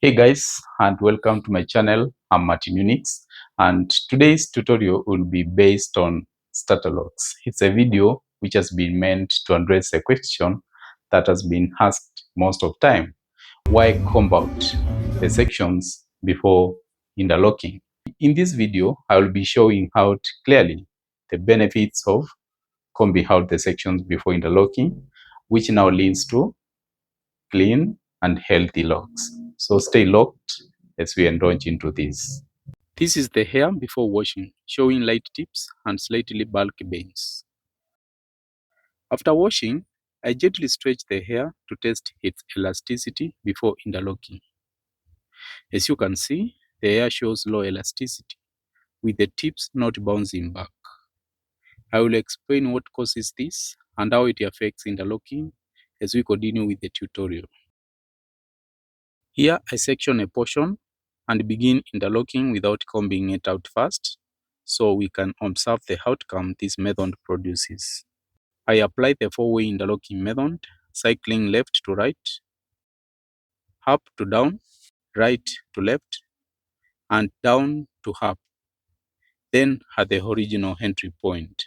Hey guys, and welcome to my channel. I'm Martin Unix, and today's tutorial will be based on Starterlocks. It's a video which has been meant to address a question that has been asked most of time. Why comb out the sections before interlocking? In this video, I will be showing out clearly the benefits of combing out the sections before interlocking, which now leads to clean and healthy locks. So stay locked as we indulge into this. This is the hair before washing, showing light tips and slightly bulky bangs. After washing, I gently stretch the hair to test its elasticity before interlocking. As you can see, the hair shows low elasticity, with the tips not bouncing back. I will explain what causes this and how it affects interlocking as we continue with the tutorial. Here I section a portion and begin interlocking without combing it out first, so we can observe the outcome this method produces. I apply the four-way interlocking method, cycling left to right, up to down, right to left, and down to up, then at the original entry point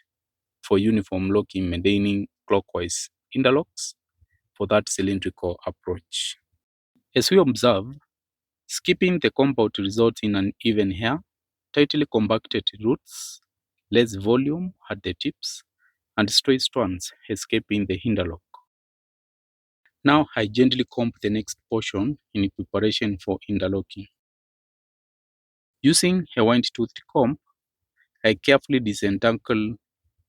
for uniform locking, maintaining clockwise interlocks for that cylindrical approach. As we observe, skipping the comb out results in an even hair, tightly compacted roots, less volume at the tips, and straight strands escaping the interlock. Now I gently comb the next portion in preparation for interlocking. Using a wide-toothed comb, I carefully disentangle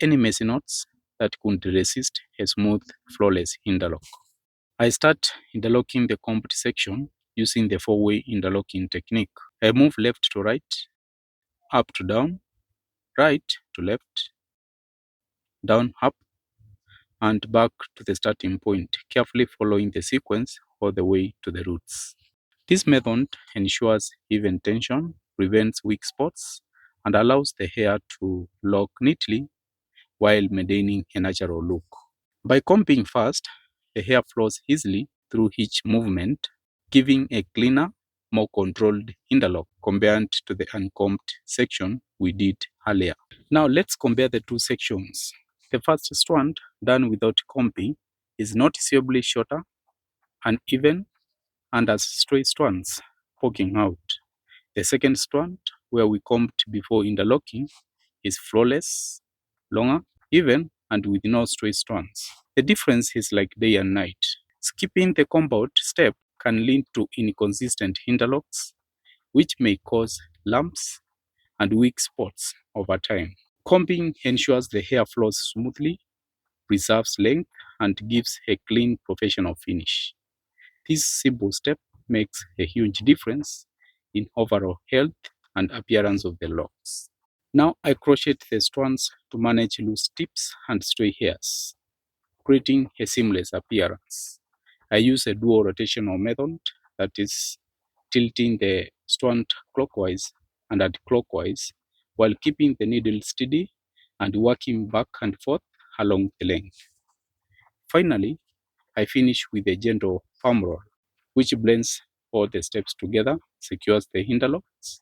any messy knots that could resist a smooth, flawless interlock. I start interlocking the combed section using the four-way interlocking technique. I move left to right, up to down, right to left, down up, and back to the starting point, carefully following the sequence all the way to the roots. This method ensures even tension, prevents weak spots, and allows the hair to lock neatly while maintaining a natural look. By combing fast, the hair flows easily through each movement, giving a cleaner, more controlled interlock compared to the uncombed section we did earlier. Now let's compare the two sections. The first strand, done without combing, is noticeably shorter, uneven, and has straight strands poking out. The second strand, where we combed before interlocking, is flawless, longer, even, and with no straight strands. The difference is like day and night. Skipping the comb out step can lead to inconsistent interlocks, which may cause lumps and weak spots over time. Combing ensures the hair flows smoothly, preserves length, and gives a clean, professional finish. This simple step makes a huge difference in overall health and appearance of the locks. Now I crochet the strands to manage loose tips and stray hairs, creating a seamless appearance. I use a dual rotational method, that is, tilting the strand clockwise and anti-clockwise while keeping the needle steady and working back and forth along the length. Finally, I finish with a gentle palm roll, which blends all the steps together, secures the interlocks,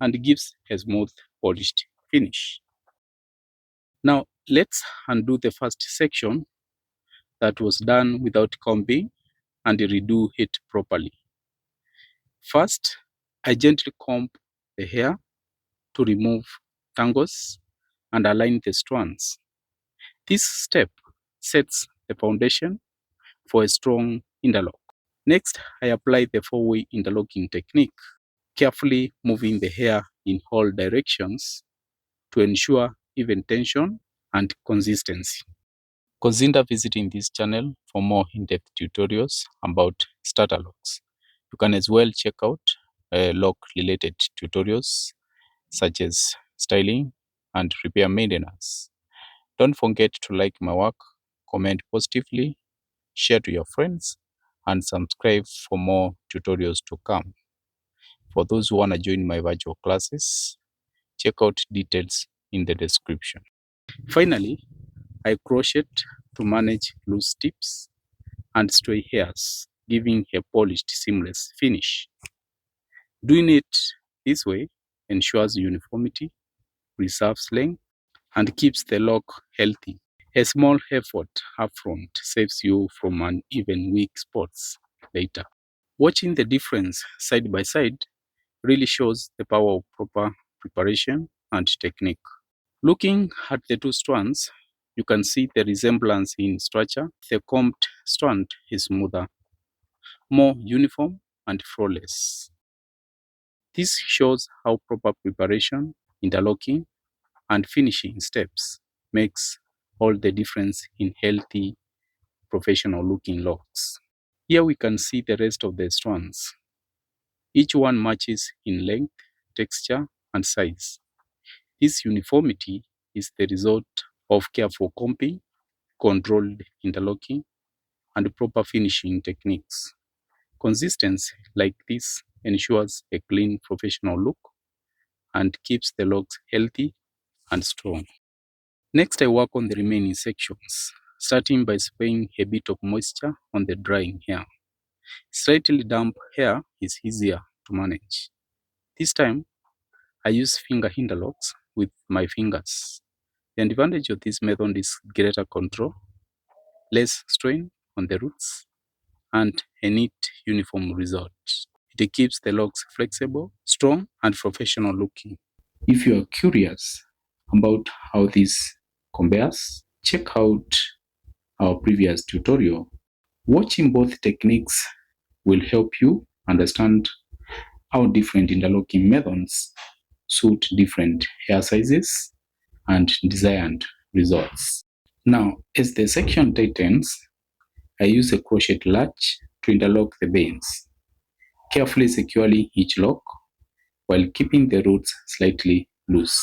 and gives a smooth, polished finish. Now, let's undo the first section that was done without combing and redo it properly. First, I gently comb the hair to remove tangles and align the strands. This step sets the foundation for a strong interlock. Next, I apply the four-way interlocking technique, carefully moving the hair in all directions to ensure even tension and consistency. Consider visiting this channel for more in-depth tutorials about starter locks. You can as well check out lock-related tutorials such as styling and repair maintenance. Don't forget to like my work, comment positively, share to your friends, and subscribe for more tutorials to come. For those who want to join my virtual classes, check out details in the description. Finally, I crochet to manage loose tips and stray hairs. giving a polished, seamless finish. Doing it this way ensures uniformity, preserves length, and keeps the lock healthy. A small effort upfront saves you from uneven weak spots later. Watching the difference side by side really shows the power of proper preparation and technique. Looking at the two strands, you can see the resemblance in structure. The combed strand is smoother, more uniform, and flawless. This shows how proper preparation, interlocking, and finishing steps makes all the difference in healthy, professional looking locks. Here we can see the rest of the strands. Each one matches in length, texture, and size. This uniformity is the result of careful combing, controlled interlocking, and proper finishing techniques. Consistency like this ensures a clean, professional look and keeps the locks healthy and strong. Next, I work on the remaining sections, starting by spraying a bit of moisture on the drying hair. Slightly damp hair is easier to manage. This time, I use finger interlocks with my fingers. The advantage of this method is greater control, less strain on the roots, and a neat, uniform result. It keeps the locks flexible, strong, and professional looking. If you are curious about how this compares, check out our previous tutorial. Watching both techniques will help you understand how different interlocking methods suit different hair sizes and desired results. Now, as the section tightens, I use a crochet latch to interlock the bands, carefully securing each lock while keeping the roots slightly loose.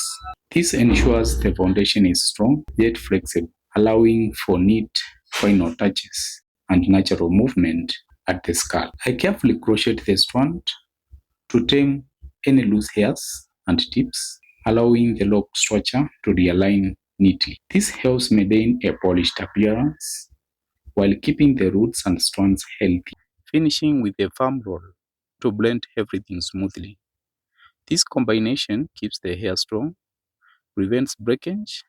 This ensures the foundation is strong yet flexible, allowing for neat final touches and natural movement at the scalp. I carefully crochet the strand to tame any loose hairs and tips, allowing the lock structure to realign neatly. This helps maintain a polished appearance while keeping the roots and strands healthy. Finishing with a firm roll to blend everything smoothly. This combination keeps the hair strong, prevents breakage,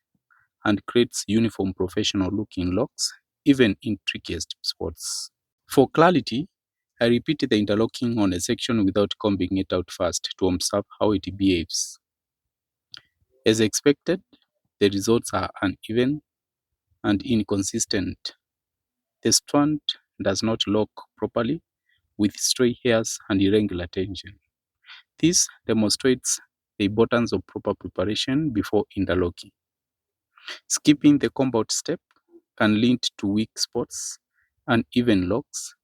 and creates uniform professional looking locks even in trickiest spots. For clarity, I repeat the interlocking on a section without combing it out first to observe how it behaves. As expected, the results are uneven and inconsistent. The strand does not lock properly with stray hairs and irregular tension. This demonstrates the importance of proper preparation before interlocking. Skipping the comb out step can lead to weak spots, uneven locks,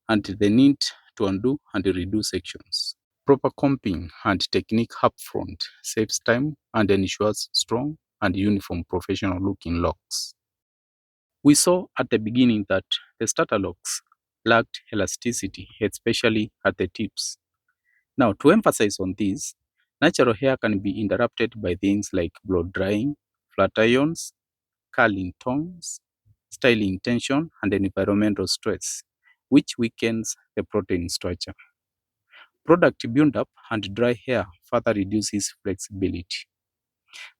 and the need to undo and redo sections. Proper combing and technique upfront saves time and ensures strong and uniform professional looking locks. We saw at the beginning that the starter locks lacked elasticity, especially at the tips. Now, to emphasize on this, natural hair can be interrupted by things like blow drying, flat irons, curling tones, styling tension, and environmental stress, which weakens the protein structure. Product build-up and dry hair further reduces flexibility.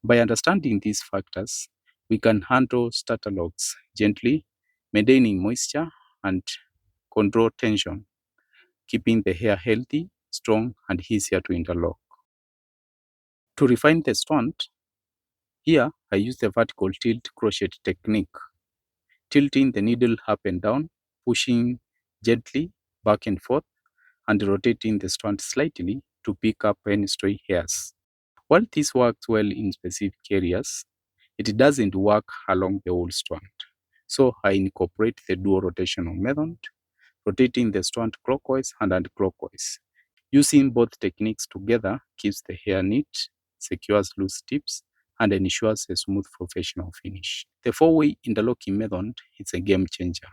By understanding these factors, we can handle starter locks gently, maintaining moisture and control tension, keeping the hair healthy, strong, and easier to interlock. To refine the strand, here I use the vertical tilt crochet technique, tilting the needle up and down, pushing gently back and forth, and rotating the strand slightly to pick up any stray hairs. While this works well in specific areas, it doesn't work along the whole strand. So I incorporate the dual rotational method, rotating the strand clockwise and anti-clockwise. Using both techniques together keeps the hair neat, secures loose tips, and ensures a smooth professional finish. The four-way interlocking method is a game changer.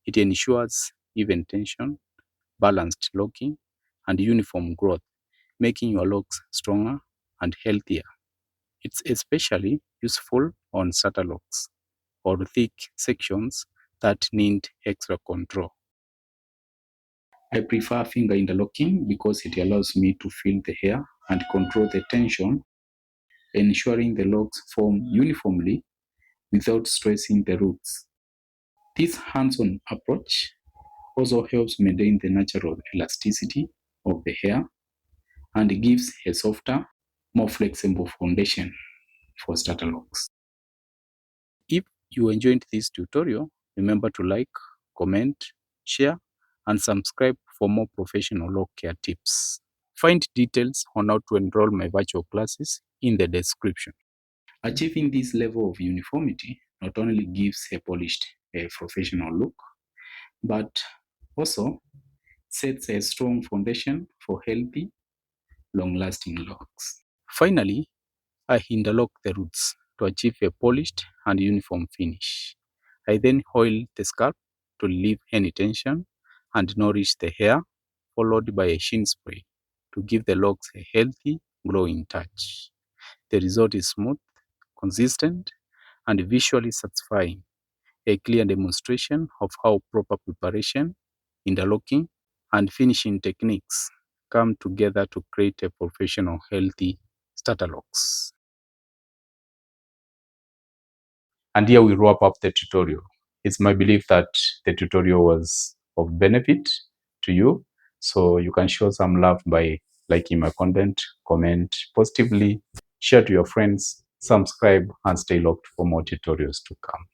It ensures even tension, balanced locking, and uniform growth, making your locks stronger and healthier. It's especially useful on starter locks or thick sections that need extra control. I prefer finger interlocking because it allows me to feel the hair and control the tension, ensuring the locks form uniformly without stressing the roots. This hands-on approach also helps maintain the natural elasticity of the hair and gives a softer, more flexible foundation for starter locks. If you enjoyed this tutorial, remember to like, comment, share, and subscribe for more professional lock care tips. Find details on how to enroll my virtual classes in the description. Achieving this level of uniformity not only gives a polished, professional look, but also sets a strong foundation for healthy, long-lasting locks. Finally, I interlock the roots to achieve a polished and uniform finish. I then oil the scalp to relieve any tension and nourish the hair, followed by a sheen spray to give the locks a healthy, glowing touch. The result is smooth, consistent, and visually satisfying, a clear demonstration of how proper preparation, interlocking, and finishing techniques come together to create a professional, healthy starter locks. And here we wrap up the tutorial. It's my belief that the tutorial was of benefit to you. So you can show some love by liking my content, comment positively, share to your friends, subscribe, and stay locked for more tutorials to come.